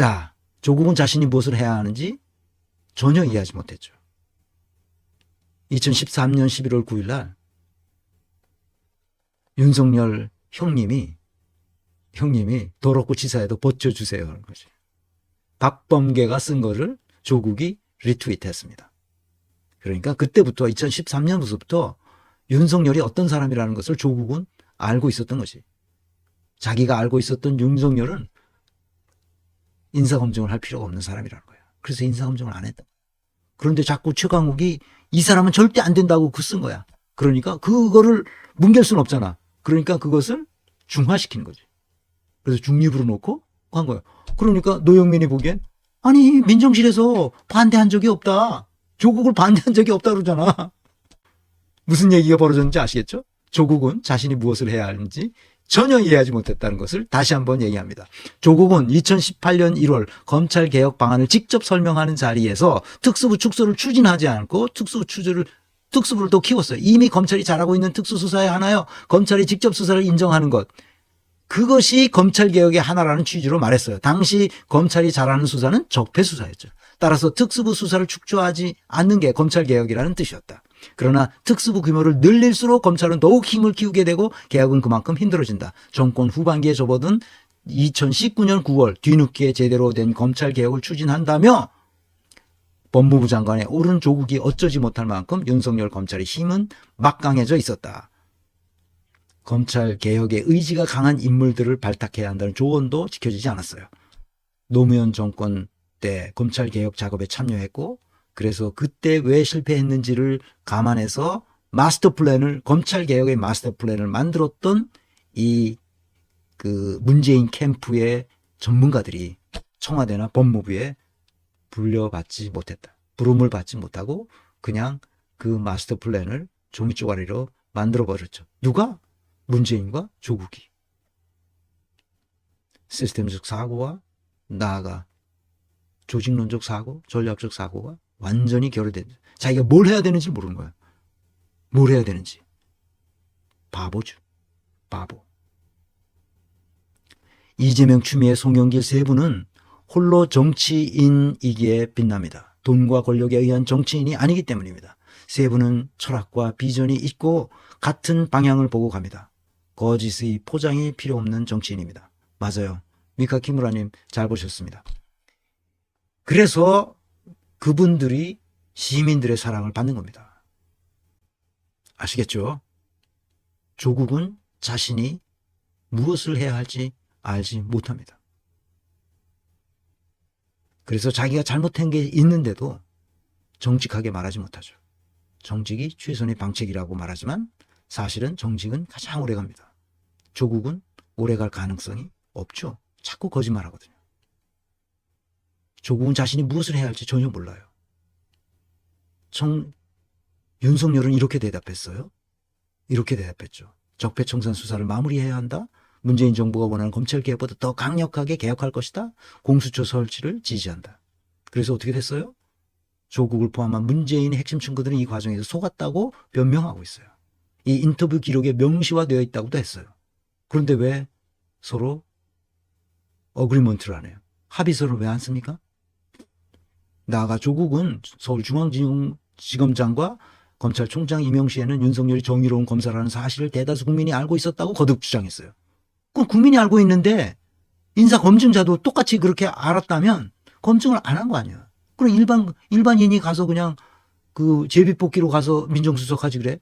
자, 조국은 자신이 무엇을 해야 하는지 전혀 이해하지 못했죠. 2013년 11월 9일 날 윤석열 형님이 더럽고 치사해도 버텨주세요 하는 거지. 박범계가 쓴 거를 조국이 리트윗했습니다. 그러니까 그때부터 2013년부터 윤석열이 어떤 사람이라는 것을 조국은 알고 있었던 거지. 자기가 알고 있었던 윤석열은 인사검증을 할 필요가 없는 사람이라는 거야. 그래서 인사검증을 안 했다. 그런데 자꾸 최강욱이 이 사람은 절대 안 된다고 쓴 거야. 그러니까 그거를 뭉갤 수는 없잖아. 그러니까 그것을 중화시키는 거지. 그래서 중립으로 놓고 한 거야. 그러니까 노영민이 보기엔 아니 민정실에서 반대한 적이 없다. 조국을 반대한 적이 없다 그러잖아. 무슨 얘기가 벌어졌는지 아시겠죠? 조국은 자신이 무엇을 해야 하는지 전혀 이해하지 못했다는 것을 다시 한번 얘기합니다. 조국은 2018년 1월 검찰개혁 방안을 직접 설명하는 자리에서 특수부 축소를 추진하지 않고 특수부를 또 키웠어요. 이미 검찰이 잘하고 있는 특수수사의 하나요. 검찰이 직접 수사를 인정하는 것. 그것이 검찰개혁의 하나라는 취지로 말했어요. 당시 검찰이 잘하는 수사는 적폐수사였죠. 따라서 특수부 수사를 축소하지 않는 게 검찰개혁이라는 뜻이었다. 그러나 특수부 규모를 늘릴수록 검찰은 더욱 힘을 키우게 되고 개혁은 그만큼 힘들어진다. 정권 후반기에 접어든 2019년 9월 뒤늦게 제대로 된 검찰개혁을 추진한다며 법무부 장관에 오른 조국이 어쩌지 못할 만큼 윤석열 검찰의 힘은 막강해져 있었다. 검찰개혁의 의지가 강한 인물들을 발탁해야 한다는 조언도 지켜지지 않았어요. 노무현 정권 때 검찰개혁 작업에 참여했고 그래서 그때 왜 실패했는지를 감안해서 검찰개혁의 마스터 플랜을 만들었던 문재인 캠프의 전문가들이 청와대나 법무부에 부름을 받지 못하고 그냥 그 마스터 플랜을 종이 쪼가리로 만들어 버렸죠. 누가? 문재인과 조국이. 시스템적 사고와 나아가 조직론적 사고, 전략적 사고가 완전히 결여된. 자기가 뭘 해야 되는지 모르는 거야. 뭘 해야 되는지. 바보죠. 바보. 이재명, 추미애, 송영길 세 분은 홀로 정치인이기에 빛납니다. 돈과 권력에 의한 정치인이 아니기 때문입니다. 세 분은 철학과 비전이 있고 같은 방향을 보고 갑니다. 거짓의 포장이 필요 없는 정치인입니다. 맞아요. 미카 키무라님 잘 보셨습니다. 그래서 그분들이 시민들의 사랑을 받는 겁니다. 아시겠죠? 조국은 자신이 무엇을 해야 할지 알지 못합니다. 그래서 자기가 잘못한 게 있는데도 정직하게 말하지 못하죠. 정직이 최선의 방책이라고 말하지만 사실은 정직은 가장 오래 갑니다. 조국은 오래 갈 가능성이 없죠. 자꾸 거짓말하거든요. 조국은 자신이 무엇을 해야 할지 전혀 몰라요. 윤석열은 이렇게 대답했어요. 이렇게 대답했죠. 적폐청산 수사를 마무리해야 한다. 문재인 정부가 원하는 검찰개혁보다 더 강력하게 개혁할 것이다. 공수처 설치를 지지한다. 그래서 어떻게 됐어요? 조국을 포함한 문재인의 핵심 친구들은 이 과정에서 속았다고 변명하고 있어요. 이 인터뷰 기록에 명시화되어 있다고도 했어요. 그런데 왜 서로 어그리먼트를 안 해요? 합의서를 왜 안 씁니까? 나아가 조국은 서울중앙지검장과 검찰총장 임용 시에는 윤석열이 정의로운 검사라는 사실을 대다수 국민이 알고 있었다고 거듭 주장했어요. 그럼 국민이 알고 있는데 인사검증자도 똑같이 그렇게 알았다면 검증을 안 한 거 아니야. 그럼 일반인이 가서 그냥 그 제비뽑기로 가서 민정수석하지 그래?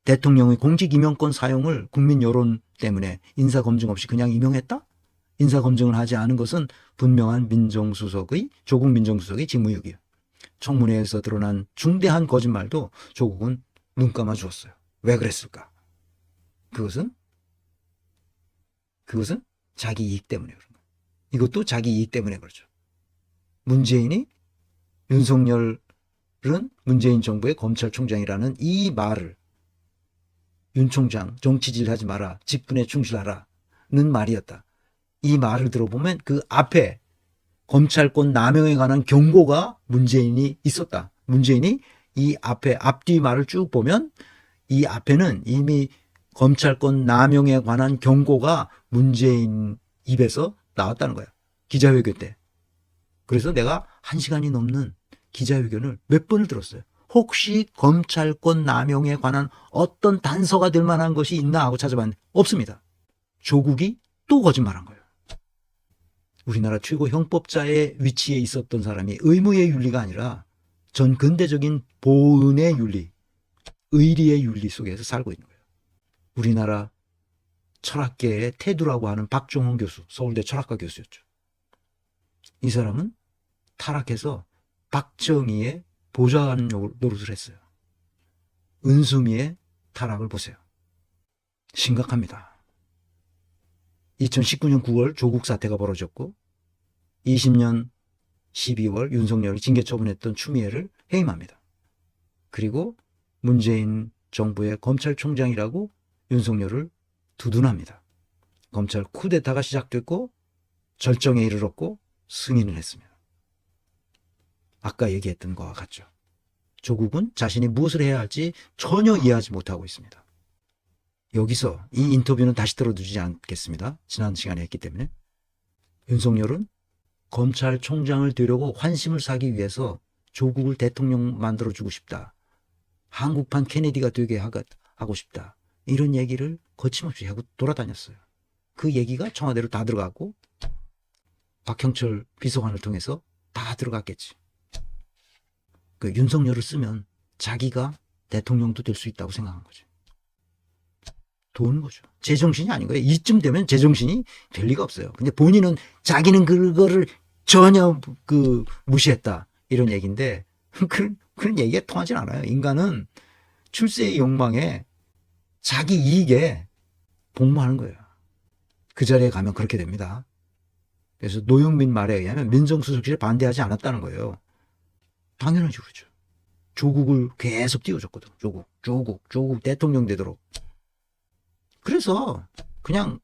대통령의 공직 임명권 사용을 국민 여론 때문에 인사검증 없이 그냥 임명했다? 인사검증을 하지 않은 것은 분명한 조국 민정수석의 직무유기예요. 청문회에서 드러난 중대한 거짓말도 조국은 눈 감아 주었어요. 왜 그랬을까? 그것은 자기 이익 때문에 그런 거예요. 이것도 자기 이익 때문에 그렇죠. 윤석열은 문재인 정부의 검찰총장이라는 이 말을 윤 총장 정치질 하지 마라. 직분에 충실하라는 말이었다. 이 말을 들어보면 그 앞에 검찰권 남용에 관한 경고가 문재인이 있었다. 문재인이 이 앞뒤 말을 쭉 보면 이 앞에는 이미 검찰권 남용에 관한 경고가 문재인 입에서 나왔다는 거야. 기자회견 때. 그래서 내가 1시간이 넘는 기자회견을 몇 번을 들었어요. 혹시 검찰권 남용에 관한 어떤 단서가 될 만한 것이 있나 하고 찾아봤는데 없습니다. 조국이 또 거짓말한 거예요. 우리나라 최고 형법자의 위치에 있었던 사람이 의무의 윤리가 아니라 전 근대적인 보은의 윤리, 의리의 윤리 속에서 살고 있는 거예요. 우리나라 철학계의 태두라고 하는 박종훈 교수, 서울대 철학과 교수였죠. 이 사람은 타락해서 박정희의 보좌관 노릇을 했어요. 은수미의 타락을 보세요. 심각합니다. 2019년 9월 조국 사태가 벌어졌고 20년 12월 윤석열이 징계 처분했던 추미애를 해임합니다. 그리고 문재인 정부의 검찰총장이라고 윤석열을 두둔합니다. 검찰 쿠데타가 시작됐고 절정에 이르렀고 승인을 했습니다. 아까 얘기했던 것과 같죠. 조국은 자신이 무엇을 해야 할지 전혀 이해하지 못하고 있습니다. 여기서 이 인터뷰는 다시 들어두지 않겠습니다. 지난 시간에 했기 때문에. 윤석열은 검찰총장을 되려고 환심을 사기 위해서 조국을 대통령 만들어주고 싶다. 한국판 케네디가 되게 하고 싶다. 이런 얘기를 거침없이 하고 돌아다녔어요. 그 얘기가 청와대로 다 들어갔고 박형철 비서관을 통해서 다 들어갔겠지. 그 윤석열을 쓰면 자기가 대통령도 될 수 있다고 생각한 거죠. 도는 거죠. 제정신이 아닌 거예요. 이쯤 되면 제정신이 될 리가 없어요. 근데 본인은 자기는 그거를 전혀 무시했다. 이런 얘기인데 그런 얘기가 통하진 않아요. 인간은 출세의 욕망에 자기 이익에 복무하는 거예요. 그 자리에 가면 그렇게 됩니다. 그래서 노영민 말에 의하면 민정수석실에 반대하지 않았다는 거예요. 당연하지 그렇죠. 조국을 계속 띄워줬거든. 조국 대통령 되도록. 그래서 그냥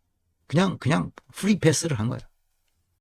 프리 패스를 한 거예요.